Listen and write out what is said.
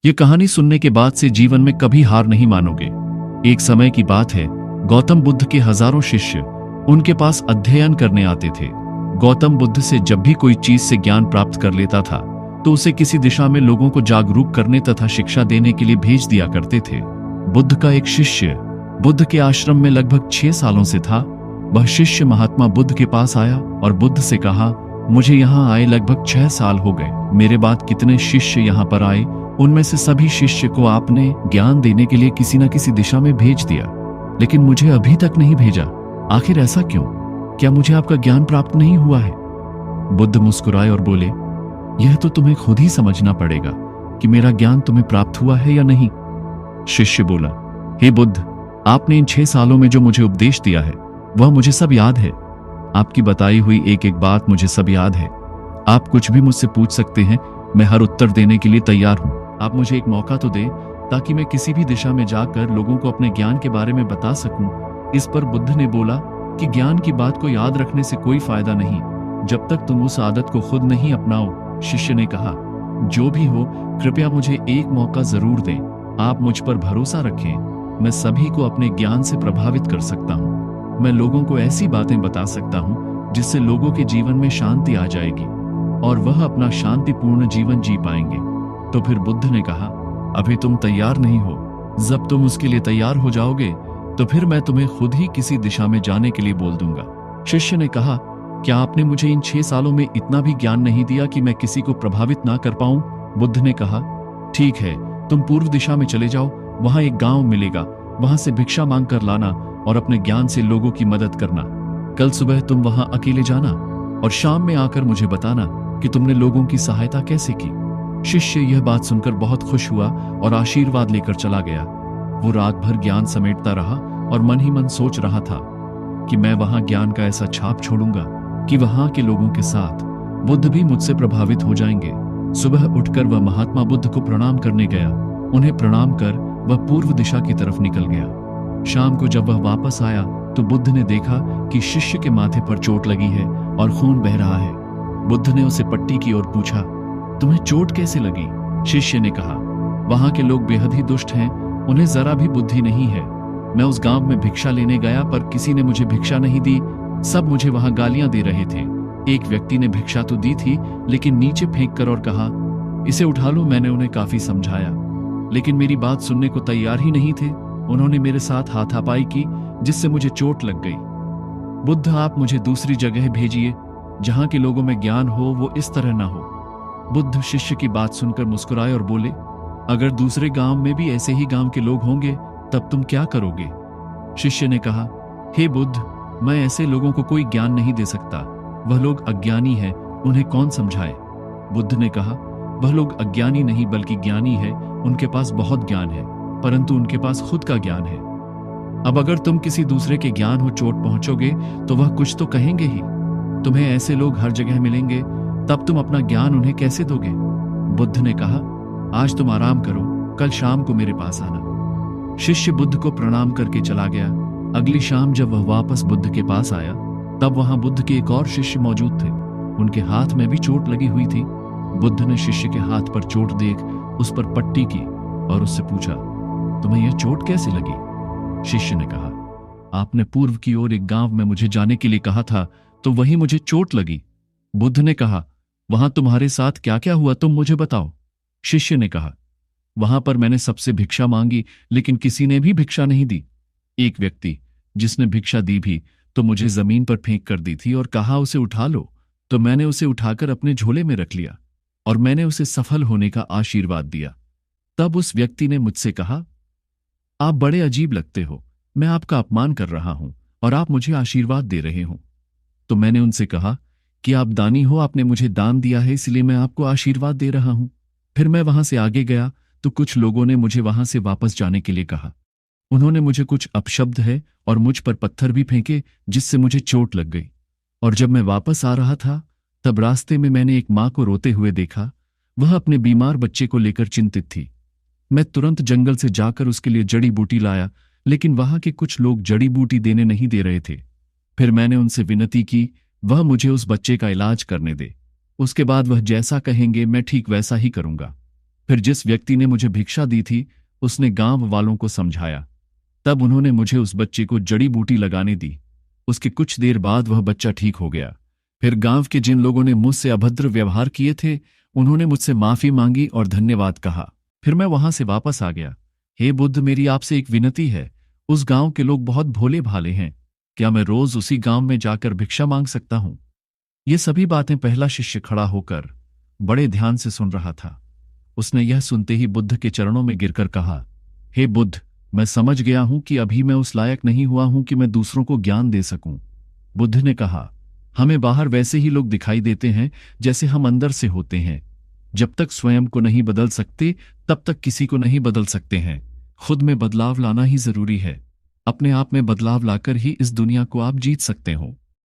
ये कहानी सुनने के बाद से जीवन में कभी हार नहीं मानोगे। एक समय की बात है, गौतम बुद्ध के हजारों शिष्य उनके पास अध्ययन करने आते थे। गौतम बुद्ध से जब भी कोई चीज से ज्ञान प्राप्त कर लेता था तो उसे किसी दिशा में लोगों को जागरूक करने तथा शिक्षा देने के लिए भेज दिया करते थे। बुद्ध का एक शिष्य बुद्ध के आश्रम में लगभग 6 सालों से था। वह शिष्य महात्मा बुद्ध के पास आया और बुद्ध से कहा, मुझे यहाँ आए लगभग 6 साल हो गए। मेरे बाद कितने शिष्य यहाँ पर आए, उनमें से सभी शिष्य को आपने ज्ञान देने के लिए किसी न किसी दिशा में भेज दिया, लेकिन मुझे अभी तक नहीं भेजा। आखिर ऐसा क्यों? क्या मुझे आपका ज्ञान प्राप्त नहीं हुआ है? बुद्ध मुस्कुराए और बोले, यह तो तुम्हें खुद ही समझना पड़ेगा कि मेरा ज्ञान तुम्हें प्राप्त हुआ है या नहीं। शिष्य बोला, हे बुद्ध, आपने इन 6 सालों में जो मुझे उपदेश दिया है वह मुझे सब याद है। आपकी बताई हुई एक एक बात मुझे सब याद है। आप कुछ भी मुझसे पूछ सकते हैं, मैं हर उत्तर देने के लिए तैयार हूं। आप मुझे एक मौका तो दें ताकि मैं किसी भी दिशा में जाकर लोगों को अपने ज्ञान के बारे में बता सकूं। इस पर बुद्ध ने बोला कि ज्ञान की बात को याद रखने से कोई फायदा नहीं जब तक तुम उस आदत को खुद नहीं अपनाओ। शिष्य ने कहा, जो भी हो, कृपया मुझे एक मौका जरूर दें। आप मुझ पर भरोसा रखें, मैं सभी को अपने ज्ञान से प्रभावित कर सकता हूँ। मैं लोगों को ऐसी बातें बता सकता हूँ जिससे लोगों के जीवन में शांति आ जाएगी और वह अपना शांतिपूर्ण जीवन जी पाएंगे। तो फिर बुद्ध ने कहा, अभी तुम तैयार नहीं हो। जब तुम उसके लिए तैयार हो जाओगे तो फिर मैं तुम्हें खुद ही किसी दिशा में जाने के लिए बोल दूंगा। शिष्य ने कहा, क्या आपने मुझे इन 6 सालों में इतना भी ज्ञान नहीं दिया कि मैं किसी को प्रभावित ना कर पाऊं? बुद्ध ने कहा, ठीक है, तुम पूर्व दिशा में चले जाओ, वहां एक गांव मिलेगा, वहां से भिक्षा मांग कर लाना और अपने ज्ञान से लोगों की मदद करना। कल सुबह तुम वहां अकेले जाना और शाम में आकर मुझे बताना कि तुमने लोगों की सहायता कैसे की। शिष्य यह बात सुनकर बहुत खुश हुआ और आशीर्वाद लेकर चला गया। वो रात भर ज्ञान समेटता रहा और मन ही मन सोच रहा था कि मैं वहां ज्ञान का ऐसा छाप छोड़ूंगा कि वहां के लोगों के साथ बुद्ध भी मुझसे प्रभावित हो जाएंगे। सुबह उठकर वह महात्मा बुद्ध को प्रणाम करने गया। उन्हें प्रणाम कर वह पूर्व दिशा की तरफ निकल गया। शाम को जब वह वापस आया तो बुद्ध ने देखा कि शिष्य के माथे पर चोट लगी है और खून बह रहा है। बुद्ध ने उसे पट्टी की और पूछा, तुम्हें चोट कैसे लगी? शिष्य ने कहा, वहां के लोग बेहद ही दुष्ट हैं, उन्हें जरा भी बुद्धि नहीं है। मैं उस गांव में भिक्षा लेने गया पर किसी ने मुझे भिक्षा नहीं दी, सब मुझे वहां गालियां दे रहे थे। एक व्यक्ति ने भिक्षा तो दी थी लेकिन नीचे फेंक कर और कहा, इसे उठा लो। मैंने उन्हें काफी समझाया लेकिन मेरी बात सुनने को तैयार ही नहीं थे। उन्होंने मेरे साथ हाथापाई की जिससे मुझे चोट लग गई। बुद्ध, आप मुझे दूसरी जगह भेजिए जहां के लोगों में ज्ञान हो वो इस तरह ना हो। बुद्ध शिष्य की बात सुनकर मुस्कुराए और बोले, अगर दूसरे गांव में भी ऐसे ही गांव के लोग होंगे तब तुम क्या करोगे? शिष्य ने कहा, हे बुद्ध, मैं ऐसे लोगों को कोई ज्ञान नहीं दे सकता। वह लोग अज्ञानी हैं, उन्हें कौन समझाए? बुद्ध ने कहा, वह लोग अज्ञानी नहीं बल्कि ज्ञानी है। उनके पास बहुत ज्ञान है परंतु उनके पास खुद का ज्ञान है। अब अगर तुम किसी दूसरे के ज्ञान हो चोट पहुंचोगे तो वह कुछ तो कहेंगे ही। तुम्हें ऐसे लोग हर जगह मिलेंगे, तब तुम अपना ज्ञान उन्हें कैसे दोगे? बुद्ध ने कहा, आज तुम आराम करो, कल शाम को मेरे पास आना। शिष्य बुद्ध को प्रणाम करके चला गया। अगली शाम जब वह वापस बुद्ध के पास आया तब वहां बुद्ध के एक और शिष्य मौजूद थे। उनके हाथ में भी चोट लगी हुई थी। बुद्ध ने शिष्य के हाथ पर चोट देख उस पर पट्टी की और उससे पूछा, तुम्हें यह चोट कैसे लगी? शिष्य ने कहा, आपने पूर्व की ओर एक गांव में मुझे जाने के लिए कहा था तो वहीं मुझे चोट लगी। बुद्ध ने कहा, वहां तुम्हारे साथ क्या क्या हुआ तुम मुझे बताओ। शिष्य ने कहा, वहां पर मैंने सबसे भिक्षा मांगी लेकिन किसी ने भी भिक्षा नहीं दी। एक व्यक्ति जिसने भिक्षा दी भी तो मुझे जमीन पर फेंक कर दी थी और कहा उसे उठा लो, तो मैंने उसे उठाकर अपने झोले में रख लिया और मैंने उसे सफल होने का आशीर्वाद दिया। तब उस व्यक्ति ने मुझसे कहा, आप बड़े अजीब लगते हो, मैं आपका अपमान कर रहा हूं और आप मुझे आशीर्वाद दे रहे हो। तो मैंने उनसे कहा कि आप दानी हो, आपने मुझे दान दिया है इसलिए मैं आपको आशीर्वाद दे रहा हूं। फिर मैं वहां से आगे गया तो कुछ लोगों ने मुझे वहां से वापस जाने के लिए कहा। उन्होंने मुझे कुछ अपशब्द है और मुझ पर पत्थर भी फेंके जिससे मुझे चोट लग गई। और जब मैं वापस आ रहा था तब रास्ते में मैंने एक मां को रोते हुए देखा। वह अपने बीमार बच्चे को लेकर चिंतित थी। मैं तुरंत जंगल से जाकर उसके लिए जड़ी बूटी लाया लेकिन वहां के कुछ लोग जड़ी बूटी देने नहीं दे रहे थे। फिर मैंने उनसे विनती की वह मुझे उस बच्चे का इलाज करने दे। उसके बाद वह जैसा कहेंगे मैं ठीक वैसा ही करूंगा। फिर जिस व्यक्ति ने मुझे भिक्षा दी थी उसने गांव वालों को समझाया। तब उन्होंने मुझे उस बच्चे को जड़ी बूटी लगाने दी। उसके कुछ देर बाद वह बच्चा ठीक हो गया। फिर गांव के जिन लोगों ने मुझसे अभद्र व्यवहार किए थे उन्होंने मुझसे माफी मांगी और धन्यवाद कहा। फिर मैं वहां से वापस आ गया। हे बुद्ध, मेरी आपसे एक विनती है। उस गांव के लोग बहुत भोले भाले हैं। क्या मैं रोज उसी गांव में जाकर भिक्षा मांग सकता हूं? ये सभी बातें पहला शिष्य खड़ा होकर बड़े ध्यान से सुन रहा था। उसने यह सुनते ही बुद्ध के चरणों में गिरकर कहा, हे बुद्ध, मैं समझ गया हूं कि अभी मैं उस लायक नहीं हुआ हूं कि मैं दूसरों को ज्ञान दे सकूं। बुद्ध ने कहा, हमें बाहर वैसे ही लोग दिखाई देते हैं जैसे हम अंदर से होते हैं। जब तक स्वयं को नहीं बदल सकते तब तक किसी को नहीं बदल सकते हैं। खुद में बदलाव लाना ही जरूरी है। अपने आप में बदलाव लाकर ही इस दुनिया को आप जीत सकते हो।